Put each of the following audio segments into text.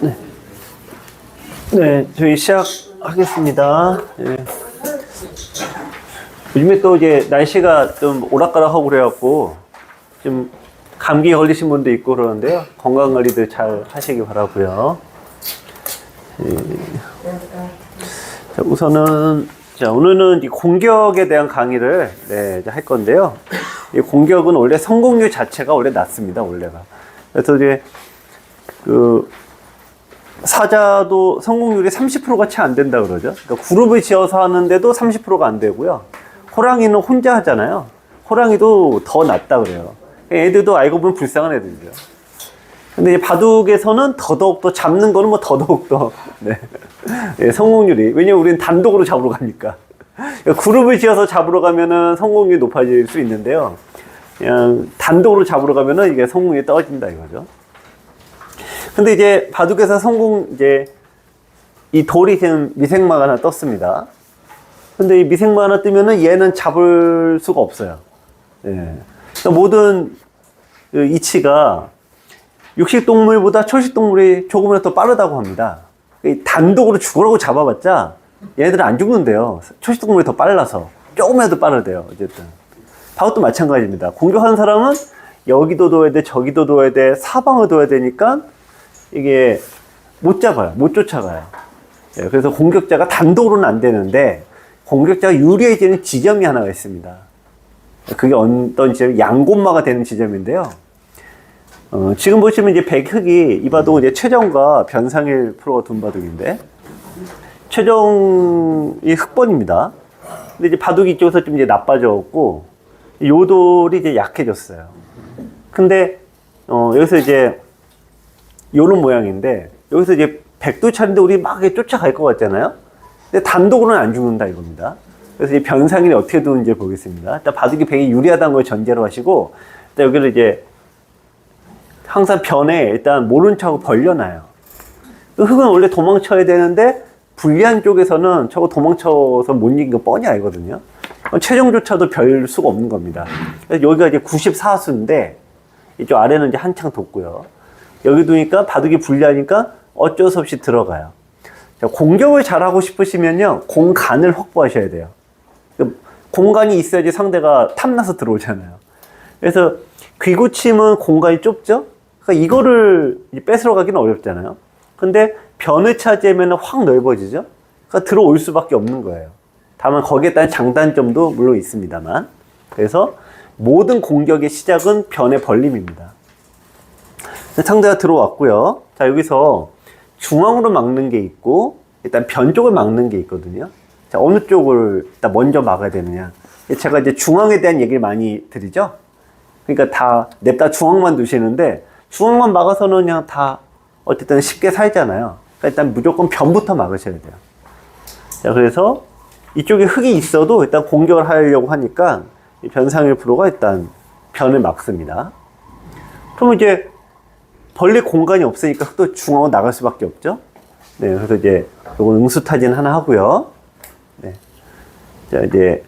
네, 네, 저희 시작하겠습니다. 네. 요즘에 또 이제 날씨가 좀 오락가락하고 그래갖고 좀 감기 걸리신 분도 있고 그러는데요. 건강 관리들 잘 하시기 바라고요. 네. 자, 우선은 오늘은 이 공격에 대한 강의를 이제 할 건데요. 이 공격은 원래 성공률 자체가 원래 낮습니다. 원래가. 그래서 이제 사자도 성공률이 30%가 채 안 된다 그러죠. 그러니까 그룹을 지어서 하는데도 30%가 안 되고요. 호랑이는 혼자 하잖아요. 호랑이도 더 낮다 그래요. 애들도 알고 보면 불쌍한 애들이죠. 근데 바둑에서는 더더욱 잡는 거는 뭐 더더욱 더 네, 성공률이, 왜냐면 우리는 단독으로 잡으러 가니까. 그러니까 그룹을 지어서 잡으러 가면은 성공률이 높아질 수 있는데요. 그냥 단독으로 잡으러 가면은 이게 성공률이 떨어진다 이거죠. 근데 이제 바둑에서 이 돌이 지금 미생마가 하나 떴습니다. 근데 이 미생마 하나 뜨면은 얘는 잡을 수가 없어요. 예. 그러니까 모든 이치가 육식동물보다 초식동물이 조금이라도 더 빠르다고 합니다. 단독으로 죽으라고 잡아봤자 얘네들은 안 죽는데요. 초식동물이 더 빨라서. 조금이라도 빠르대요. 어쨌든. 바둑도 마찬가지입니다. 공격하는 사람은 여기도 둬야 돼, 저기도 둬야 돼, 사방을 둬야 되니까 이게 못 잡아요. 못 쫓아가요. 예, 그래서 공격자가 단독으로는 안 되는데 공격자가 유리해지는 지점이 하나가 있습니다. 그게 어떤 지점? 양곤마가 되는 지점인데요. 지금 보시면 이제 백흑이 이 바둑은 이제 최정과 변상일 프로가 둔 바둑인데 최정이 흑번입니다. 근데 이제 바둑이 이쪽에서 좀 이제 나빠졌고 요돌이 이제 약해졌어요. 근데 여기서 이제 요런 모양인데 여기서 이제 백두 차례인데 우리 막 쫓아갈 것 같잖아요. 근데 단독으로는 안 죽는다 이겁니다. 그래서 이 변상일이 어떻게 두는지 보겠습니다. 일단 바둑이 백이 유리하다는 걸 전제로 하시고 일단 여기를 이제 항상 변에 일단 모른 척하고 벌려놔요. 흑은 원래 도망쳐야 되는데 불리한 쪽에서는 저거 도망쳐서 못 이긴 거 뻔히 알거든요. 최종조차도 별 수가 없는 겁니다. 그래서 여기가 이제 94수인데 이쪽 아래는 이제 한창 돋고요. 여기 두니까 바둑이 불리하니까 어쩔 수 없이 들어가요. 자, 공격을 잘하고 싶으시면요, 공간을 확보하셔야 돼요. 공간이 있어야지 상대가 탐나서 들어오잖아요. 그래서 귀구침은 공간이 좁죠? 그러니까 이거를 뺏으러 가기는 어렵잖아요. 근데 변을 차지하면 확 넓어지죠? 그러니까 들어올 수밖에 없는 거예요. 다만 거기에 따른 장단점도 물론 있습니다만. 그래서 모든 공격의 시작은 변의 벌림입니다. 상대가 들어왔고요. 자, 여기서 중앙으로 막는 게 있고 일단 변 쪽을 막는 게 있거든요. 자, 어느 쪽을 일단 먼저 막아야 되느냐. 제가 이제 중앙에 대한 얘기를 많이 드리죠. 그러니까 다 냅다 중앙만 두시는데 중앙만 막아서는 그냥 다 어쨌든 쉽게 살잖아요. 그러니까 일단 무조건 변부터 막으셔야 돼요. 자, 그래서 이쪽에 흙이 있어도 일단 공격을 하려고 하니까 변상일 프로가 일단 변을 막습니다. 그럼 이제 벌릴 공간이 없으니까 흙도 중앙으로 나갈 수밖에 없죠. 네, 그래서 이제 요건 응수타진 하나 하고요. 네. 자, 이제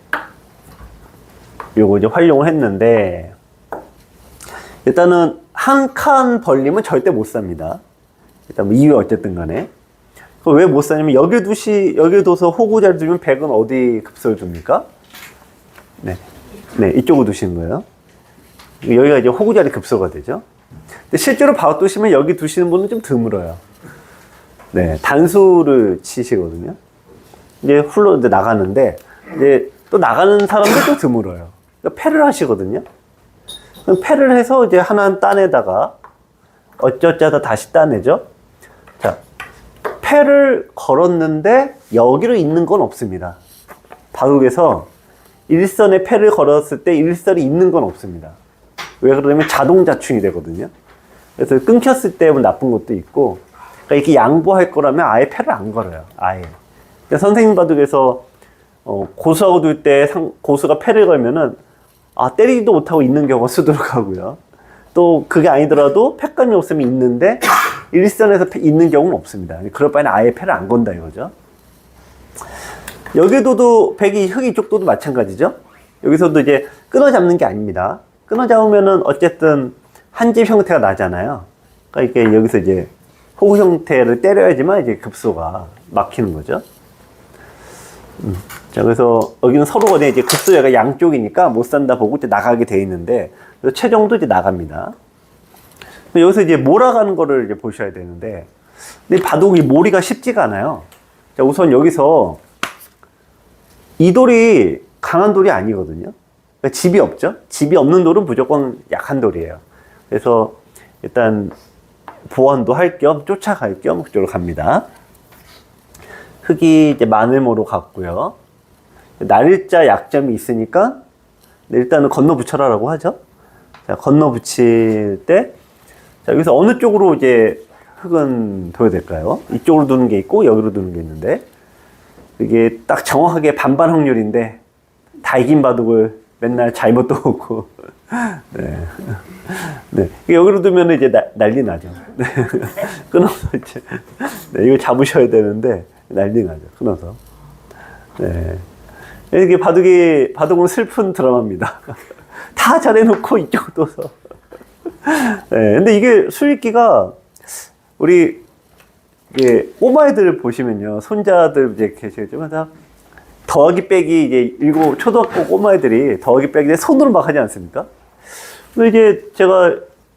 요거 이제 활용을 했는데 일단은 한 칸 벌리면 절대 못 삽니다. 일단 뭐 이유 어쨌든 간에. 왜 못 사냐면 여기 둬서 호구자를 두면 백은 어디 급소를 줍니까? 네. 네, 이쪽으로 두시는 거예요. 여기가 이제 호구자리 급소가 되죠. 근데 실제로 바둑 두시면 여기 두시는 분은 좀 드물어요. 네, 단수를 치시거든요. 이제 훌로 이제 나가는데, 이제 또 나가는 사람도 또 드물어요. 그러니까 패를 하시거든요. 그럼 패를 해서 이제 하나는 따내다가 어쩌자다 다시 따내죠. 자, 패를 걸었는데 여기로 있는 건 없습니다. 바둑에서 일선에 패를 걸었을 때 일선이 있는 건 없습니다. 왜 그러냐면 자동자충이 되거든요. 그래서 끊겼을 때 나쁜 것도 있고, 그러니까 이렇게 양보할 거라면 아예 패를 안 걸어요. 아예. 그러니까 선생님 바둑에서 고수하고 둘 때 고수가 패를 걸면은 때리지도 못하고 있는 경우가 수두룩하고요. 또 그게 아니더라도 패감이 없으면 있는데 일선에서 있는 경우는 없습니다. 그럴 바에는 아예 패를 안 건다 이거죠. 여기도도 백이 흑이 쪽도 마찬가지죠. 여기서도 이제 끊어 잡는 게 아닙니다. 끊어 잡으면은 어쨌든 한 집 형태가 나잖아요. 그러니까 이게 여기서 이제 호구 형태를 때려야지만 이제 급소가 막히는 거죠. 자, 그래서 여기는 서로 이제 급소가 양쪽이니까 못 산다 보고 이제 나가게 돼 있는데, 그래서 최종도 이제 나갑니다. 여기서 이제 몰아가는 거를 이제 보셔야 되는데, 근데 바둑이 몰이가 쉽지가 않아요. 자, 우선 여기서 이 돌이 강한 돌이 아니거든요. 그러니까 집이 없죠. 집이 없는 돌은 무조건 약한 돌이에요. 그래서 일단 보완도 할 겸 쫓아갈 겸 그쪽으로 갑니다. 흙이 이제 마늘모로 갔고요. 날일자 약점이 있으니까 일단은 건너 붙여라라고 하죠. 자, 건너 붙일 때, 자, 여기서 어느 쪽으로 이제 흙은 둬야 될까요? 이쪽으로 두는 게 있고 여기로 두는 게 있는데, 이게 딱 정확하게 반반 확률인데 다 이긴 바둑을 맨날 잘못 두고 네. 네. 여기로 두면 이제 난리 나죠. 네. 끊어서 이제 네, 이걸 잡으셔야 되는데 난리 나죠. 끊어서. 네. 이게 바둑은 슬픈 드라마입니다. 다 잘해놓고 이쪽 둬서. 네. 근데 이게 수익기가 우리 꼬마 애들 보시면요, 손자들 이제 계시겠지만 다 더하기 빼기 이제 초등학교 꼬마 애들이 더하기 빼기 손으로 막 하지 않습니까? 근데 이제 제가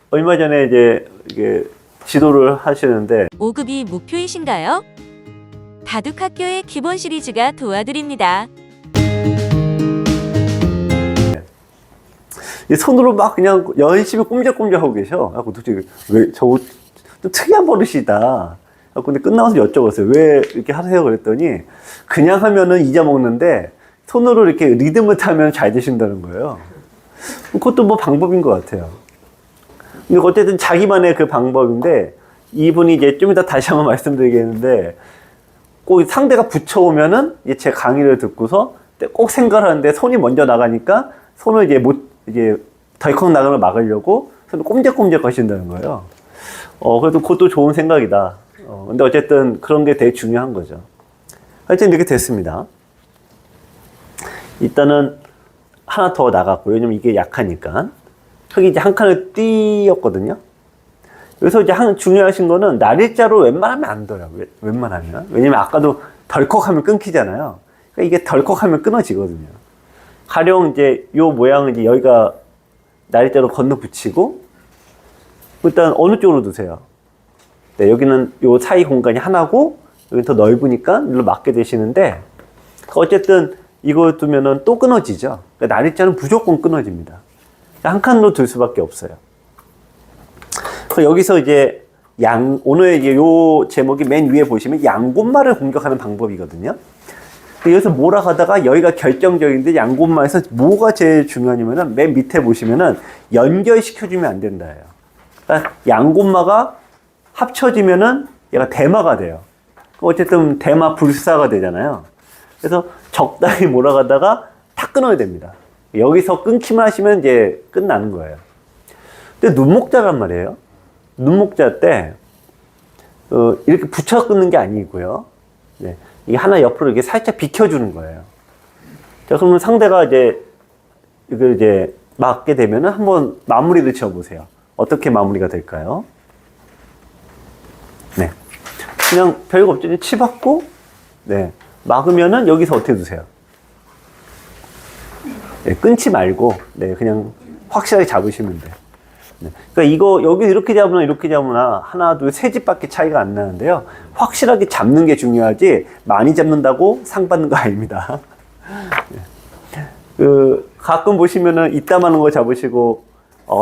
얼마 전에 이게 지도를 하시는데 5급이 목표이신가요? 바둑학교의 기본 시리즈가 도와드립니다. 손으로 막 그냥 열심히 꼼짝꼼짝 하고 계셔. 도대체 왜 저거 좀 특이한 버릇이다. 근데 끝나서 여쭤봤어요. 왜 이렇게 하세요? 그랬더니 그냥 하면은 잊어먹는데 손으로 이렇게 리듬을 타면 잘 되신다는 거예요. 그것도 뭐 방법인 것 같아요. 근데 어쨌든 자기만의 그 방법인데, 이분이 이제 좀 이따 다시 한번 말씀드리겠는데, 꼭 상대가 붙여오면은 이제 제 강의를 듣고서 꼭 생각하는데 손이 먼저 나가니까 손을 이제 덜컥 나가는 걸 막으려고 손을 꼼짝꼼짝 하신다는 거예요. 그래도 그것도 좋은 생각이다. 근데 어쨌든 그런 게 되게 중요한 거죠. 하여튼 이렇게 됐습니다. 일단은 하나 더 나갔고요. 왜냐면 이게 약하니까. 흙이 이제 한 칸을 띄었거든요. 여기서 이제 중요하신 거는 날일자로 웬만하면 안 둬요. 웬만하면. 왜냐면 아까도 덜컥하면 끊기잖아요. 그러니까 이게 덜컥하면 끊어지거든요. 가령 이제 요 모양은 이제 여기가 날일자로 건너 붙이고, 일단 어느 쪽으로 두세요? 네, 여기는 요 사이 공간이 하나고, 여기는 더 넓으니까 일로 맞게 되시는데, 어쨌든 이거 두면은 또 끊어지죠. 그러니까 날일자는 무조건 끊어집니다. 한 칸으로 둘 수밖에 없어요. 그래서 여기서 이제 오늘 이제 요 제목이 맨 위에 보시면 양굼마를 공격하는 방법이거든요. 여기서 몰아가다가 여기가 결정적인데, 양굼마에서 뭐가 제일 중요하냐면은 맨 밑에 보시면은 연결시켜주면 안 된다예요. 그러니까 양굼마가 합쳐지면은 얘가 대마가 돼요. 어쨌든 대마 불사가 되잖아요. 그래서 적당히 몰아가다가 탁 끊어야 됩니다. 여기서 끊기만 하시면 이제 끝나는 거예요. 근데 눈목자란 말이에요. 눈목자 때 이렇게 붙여 끊는 게 아니고요. 네, 이게 하나 옆으로 이렇게 살짝 비켜주는 거예요. 자, 그러면 상대가 이걸 이제 맞게 되면은 한번 마무리를 지어보세요. 어떻게 마무리가 될까요? 네, 그냥 별거 없죠. 치받고, 네, 막으면은 여기서 어떻게 두세요? 네, 끊지 말고, 네, 그냥 확실하게 잡으시면 돼요. 네, 그러니까 여기 이렇게 잡으나 하나, 둘, 세 집밖에 차이가 안 나는데요. 확실하게 잡는 게 중요하지, 많이 잡는다고 상 받는 거 아닙니다. 네. 가끔 보시면은 이따만한 거 잡으시고,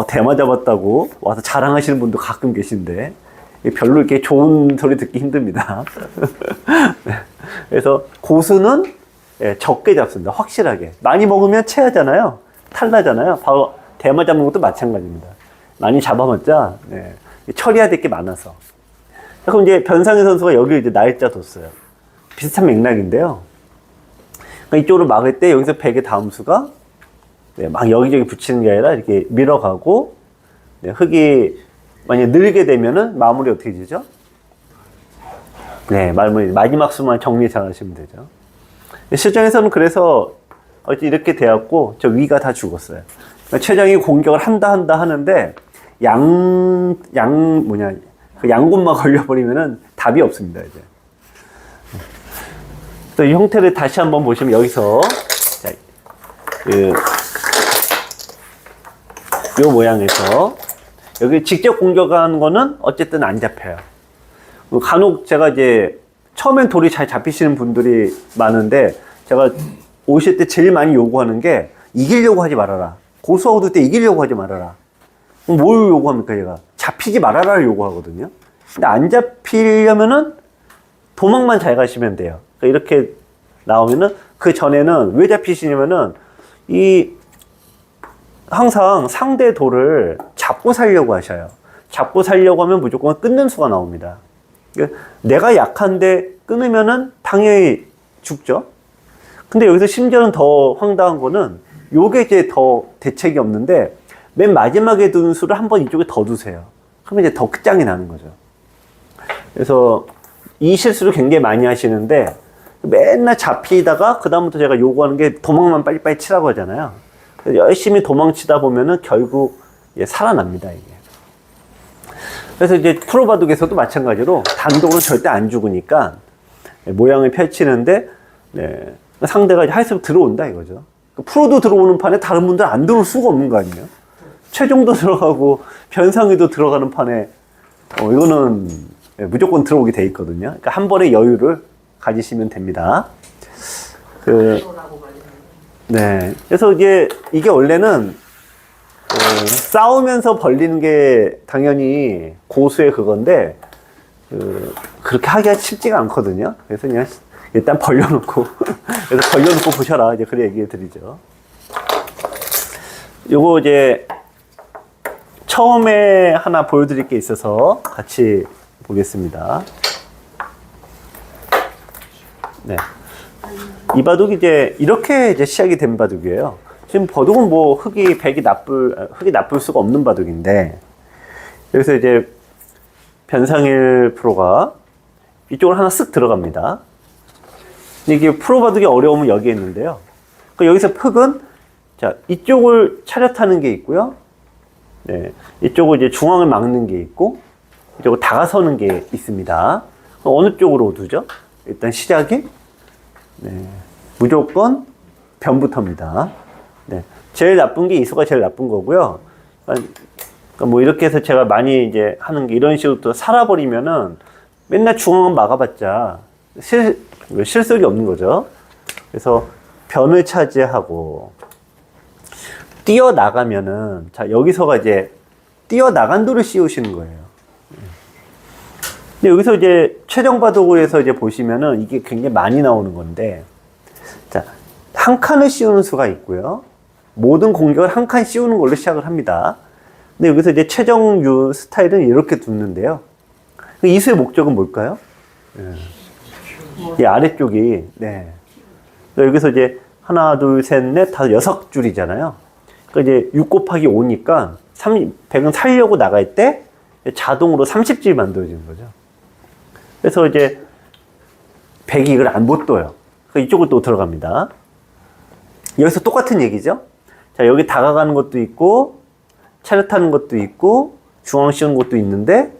대마 잡았다고 와서 자랑하시는 분도 가끔 계신데, 별로 이렇게 좋은 소리 듣기 힘듭니다. 네. 그래서 고수는 적게 잡습니다. 확실하게. 많이 먹으면 체하잖아요. 탈나잖아요. 바로 대마 잡는 것도 마찬가지입니다. 많이 잡아봤자 처리해야 될 게 많아서. 그럼 이제 변상현 선수가 여기 이제 날짜 뒀어요. 비슷한 맥락인데요. 그러니까 이쪽으로 막을 때 여기서 백의 다음 수가 막 여기저기 붙이는 게 아니라 이렇게 밀어가고, 흙이 만약에 늘게 되면은 마무리 어떻게 되죠? 네, 마지막 수만 정리 잘 하시면 되죠. 실전에서는 그래서 이렇게 되었고, 저 위가 다 죽었어요. 그러니까 최정이 공격을 한다 하는데, 그 양곳만 걸려버리면은 답이 없습니다, 이제. 또 이 형태를 다시 한번 보시면 여기서, 자, 요 모양에서, 여기 직접 공격하는 거는 어쨌든 안 잡혀요. 간혹 제가 이제 처음엔 돌이 잘 잡히시는 분들이 많은데 제가 오실 때 제일 많이 요구하는 게 이기려고 하지 말아라. 고수하고도 때 이기려고 하지 말아라. 그럼 뭘 요구합니까, 얘가? 잡히지 말아라를 요구하거든요. 근데 안 잡히려면은 도망만 잘 가시면 돼요. 그러니까 이렇게 나오면은 그 전에는 왜 잡히시냐면은 항상 상대 돌을 잡고 살려고 하셔요. 잡고 살려고 하면 무조건 끊는 수가 나옵니다. 그러니까 내가 약한데 끊으면은 당연히 죽죠. 근데 여기서 심지어는 더 황당한 거는 요게 이제 더 대책이 없는데 맨 마지막에 두는 수를 한번 이쪽에 더 두세요. 그러면 이제 더 끝장이 나는 거죠. 그래서 이 실수를 굉장히 많이 하시는데 맨날 잡히다가 그다음부터 제가 요구하는 게 도망만 빨리빨리 치라고 하잖아요. 열심히 도망치다 보면은 결국 살아납니다, 이게. 그래서 이제 프로바둑에서도 마찬가지로 단독으로 절대 안 죽으니까 모양을 펼치는데 네, 상대가 할수록 들어온다 이거죠. 프로도 들어오는 판에 다른 분들 안 들어올 수가 없는 거 아니에요? 최종도 들어가고 변상위도 들어가는 판에 이거는 무조건 들어오게 돼 있거든요. 그러니까 한 번의 여유를 가지시면 됩니다. 네. 그래서 이게 원래는 싸우면서 벌리는 게 당연히 고수의 그건데 그렇게 하기가 쉽지가 않거든요. 그래서 그냥 일단 벌려놓고 그래서 벌려놓고 보셔라 이제 그래 얘기해 드리죠. 요거 이제 처음에 하나 보여드릴 게 있어서 같이 보겠습니다. 네. 이 바둑이 이제 이렇게 이제 시작이 된 바둑이에요. 지금 바둑은 뭐 흙이 나쁠 수가 없는 바둑인데, 여기서 이제 변상일 프로가 이쪽으로 하나 쓱 들어갑니다. 이게 프로 바둑이 어려우면 여기에 있는데요. 여기서 흙은 자, 이쪽을 차렷하는 게 있고요. 네. 이쪽을 이제 중앙을 막는 게 있고, 이쪽을 다가서는 게 있습니다. 어느 쪽으로 두죠? 일단 시작이 네. 무조건 변부터입니다. 네. 제일 나쁜 게 이수가 제일 나쁜 거고요. 그러니까 뭐 이렇게 해서 제가 많이 이제 하는 게 이런 식으로 또 살아버리면은 맨날 중앙은 막아봤자 실속이 없는 거죠. 그래서 변을 차지하고 뛰어나가면은 자, 여기서가 이제 뛰어나간 돌을 씌우시는 거예요. 근데 여기서 이제 최종 바둑에서 이제 보시면은 이게 굉장히 많이 나오는 건데, 자, 한 칸을 씌우는 수가 있고요. 모든 공격을 한 칸 씌우는 걸로 시작을 합니다. 근데 여기서 이제 최정유 스타일은 이렇게 두는데요. 이 수의 목적은 뭘까요? 이 아래쪽이, 네. 여기서 이제 하나, 둘, 셋, 넷, 다섯, 6줄이잖아요. 그러니까 이제 6 곱하기 5니까 100은 살려고 나갈 때 자동으로 30줄이 만들어지는 거죠. 그래서 이제 100이 이걸 못 둬요. 이쪽으로 또 들어갑니다. 여기서 똑같은 얘기죠. 자, 여기 다가가는 것도 있고, 차렷하는 것도 있고, 중앙 씌우는 것도 있는데,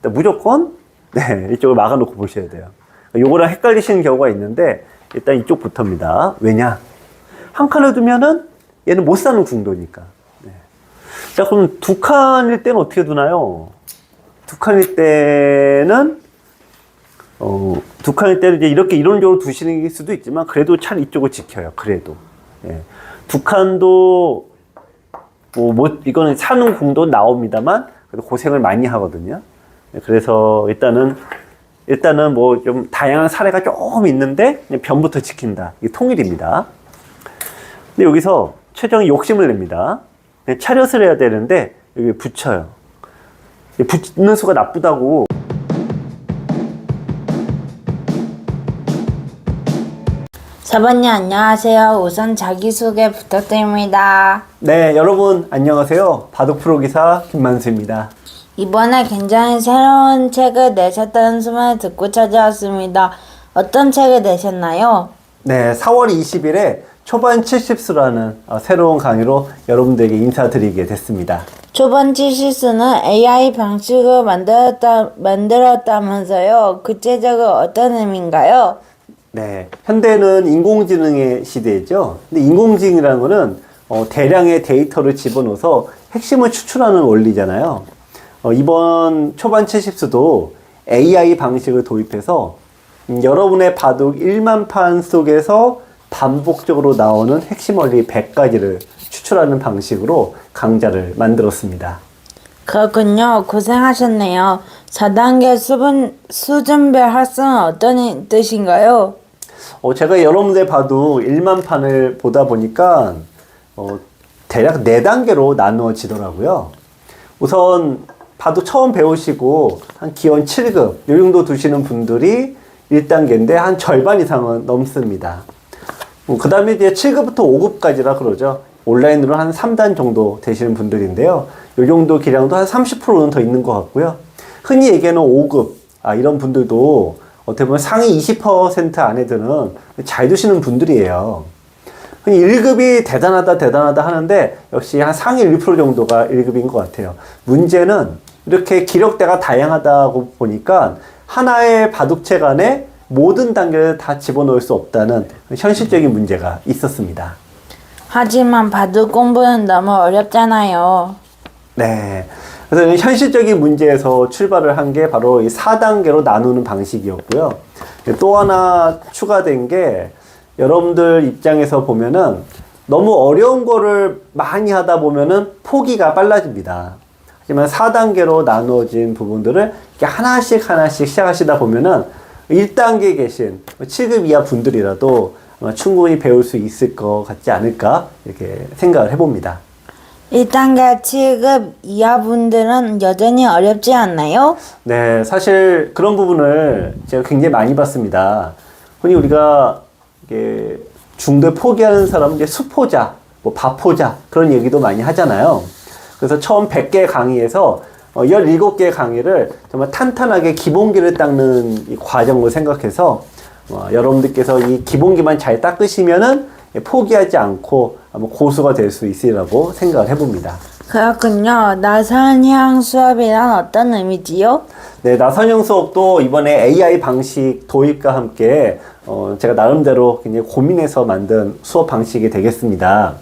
무조건, 네, 이쪽을 막아놓고 보셔야 돼요. 요거랑 헷갈리시는 경우가 있는데, 일단 이쪽부터입니다. 왜냐? 한 칸을 두면은 얘는 못 사는 궁도니까. 네. 자, 그럼 두 칸일 때는 어떻게 두나요? 두 칸일 때는 두 칸일 때는 이제 이렇게 이론적으로 두시는 수도 있지만 그래도 차라리 이쪽을 지켜요. 그래도 예. 두 칸도 이거는 사는 궁도 나옵니다만 그래도 고생을 많이 하거든요. 예, 그래서 일단은 뭐 좀 다양한 사례가 조금 있는데 그냥 변부터 지킨다. 이게 통일입니다. 근데 여기서 최정이 욕심을 냅니다. 차렷을 해야 되는데 여기 붙여요. 붙는 수가 나쁘다고. 사부님 안녕하세요. 우선 자기소개 부탁드립니다. 네, 여러분 안녕하세요. 바둑 프로 기사 김만수입니다. 이번에 굉장히 새로운 책을 내셨다는 소문을 듣고 찾아왔습니다. 어떤 책을 내셨나요? 네, 4월 20일에 초반 70수라는 새로운 강의로 여러분들에게 인사드리게 됐습니다. 초반 70수는 AI 방식을 만들었다면서요. 구체적으로 어떤 의미인가요? 네, 현대는 인공지능의 시대죠. 근데 인공지능이라는 거는 대량의 데이터를 집어넣어서 핵심을 추출하는 원리잖아요. 이번 초반 70수도 AI 방식을 도입해서 여러분의 바둑 1만 판 속에서 반복적으로 나오는 핵심 원리 100가지를 추출하는 방식으로 강좌를 만들었습니다. 그렇군요. 고생하셨네요. 4단계 수준별 학습은 어떤 뜻인가요? 제가 여러분들 바둑 1만 판을 보다 보니까 대략 4단계로 나누어지더라고요. 우선 바둑 처음 배우시고 한 기원 7급 요 정도 두시는 분들이 1단계인데 한 절반 이상은 넘습니다. 그 다음에 이제 7급부터 5급까지라 그러죠. 온라인으로 한 3단 정도 되시는 분들인데요. 요 정도 기량도 한 30%는 더 있는 것 같고요. 흔히 얘기하는 5급, 이런 분들도 어떻게 보면 상위 20% 안에 드는 잘 두시는 분들이에요. 흔히 1급이 대단하다 하는데 역시 한 상위 1% 정도가 1급인 것 같아요. 문제는 이렇게 기력대가 다양하다고 보니까 하나의 바둑책 안에 모든 단계를 다 집어넣을 수 없다는 현실적인 문제가 있었습니다. 하지만 바둑 공부는 너무 어렵잖아요. 네. 그래서 현실적인 문제에서 출발을 한 게 바로 이 4단계로 나누는 방식이었고요. 또 하나 추가된 게 여러분들 입장에서 보면은 너무 어려운 거를 많이 하다 보면은 포기가 빨라집니다. 하지만 4단계로 나누어진 부분들을 이렇게 하나씩 시작하시다 보면은 1단계에 계신 7급 이하 분들이라도 아마 충분히 배울 수 있을 것 같지 않을까 이렇게 생각을 해봅니다. 1단계 7급 이하 분들은 여전히 어렵지 않나요? 네, 사실 그런 부분을 제가 굉장히 많이 봤습니다. 흔히 우리가 이게 중도에 포기하는 사람은 이제 수포자, 뭐 바포자 그런 얘기도 많이 하잖아요. 그래서 처음 100개 강의에서 17개 강의를 정말 탄탄하게 기본기를 닦는 이 과정을 생각해서 여러분들께서 이 기본기만 잘 닦으시면은 포기하지 않고 고수가 될 수 있으리라고 생각을 해봅니다. 그렇군요. 나선형 수업이란 어떤 의미지요? 네, 나선형 수업도 이번에 AI 방식 도입과 함께 제가 나름대로 굉장히 고민해서 만든 수업 방식이 되겠습니다.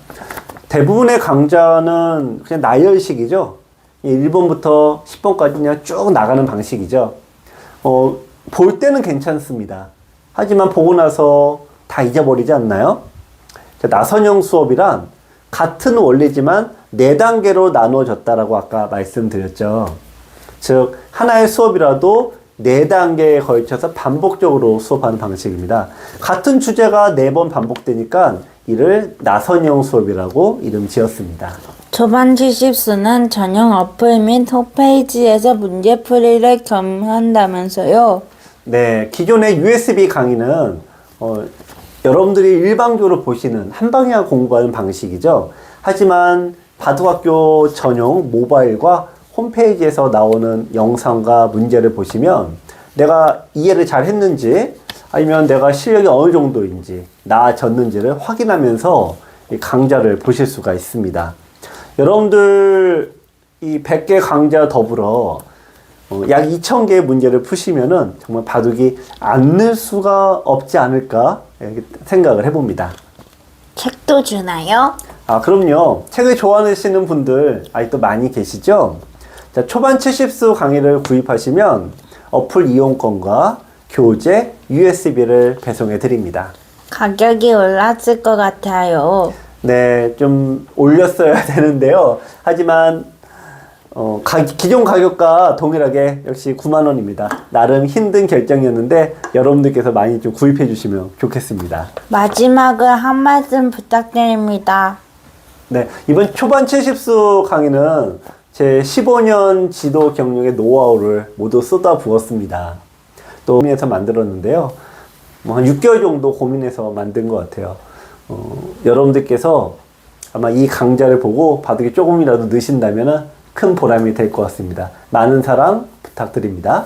대부분의 강좌는 그냥 나열식이죠. 1번부터 10번까지 그냥 쭉 나가는 방식이죠. 볼 때는 괜찮습니다. 하지만 보고 나서 다 잊어버리지 않나요? 나선형 수업이란 같은 원리지만 4단계로 나누어졌다라고 아까 말씀드렸죠. 즉 하나의 수업이라도 4단계에 걸쳐서 반복적으로 수업하는 방식입니다. 같은 주제가 4번 반복되니까 이를 나선형 수업이라고 이름 지었습니다. 초반 70수는 전용 어플 및 홈페이지에서 문제풀이를 겸한다면서요? 네, 기존의 USB 강의는 여러분들이 일방적으로 보시는 한방향 공부하는 방식이죠. 하지만 바둑학교 전용 모바일과 홈페이지에서 나오는 영상과 문제를 보시면 내가 이해를 잘 했는지 아니면 내가 실력이 어느 정도인지 나아졌는지를 확인하면서 이 강좌를 보실 수가 있습니다. 여러분들 이 100개 강좌 더불어 약 2000개의 문제를 푸시면은 정말 바둑이 안 늘 수가 없지 않을까 이렇게 생각을 해봅니다. 책도 주나요? 그럼요. 책을 좋아하시는 분들 아직도 많이 계시죠? 자, 초반 70수 강의를 구입하시면 어플 이용권과 교재, USB를 배송해 드립니다. 가격이 올랐을 것 같아요. 네, 좀 올렸어야 되는데요. 하지만 기존 가격과 동일하게 역시 9만 원입니다. 나름 힘든 결정이었는데 여러분들께서 많이 좀 구입해 주시면 좋겠습니다. 마지막으로 한 말씀 부탁드립니다. 네, 이번 초반 70수 강의는 제 15년 지도 경력의 노하우를 모두 쏟아부었습니다. 또 고민해서 만들었는데요. 한 6개월 정도 고민해서 만든 것 같아요. 여러분들께서 아마 이 강좌를 보고 바둑이 조금이라도 느신다면 큰 보람이 될 것 같습니다. 많은 사랑 부탁드립니다.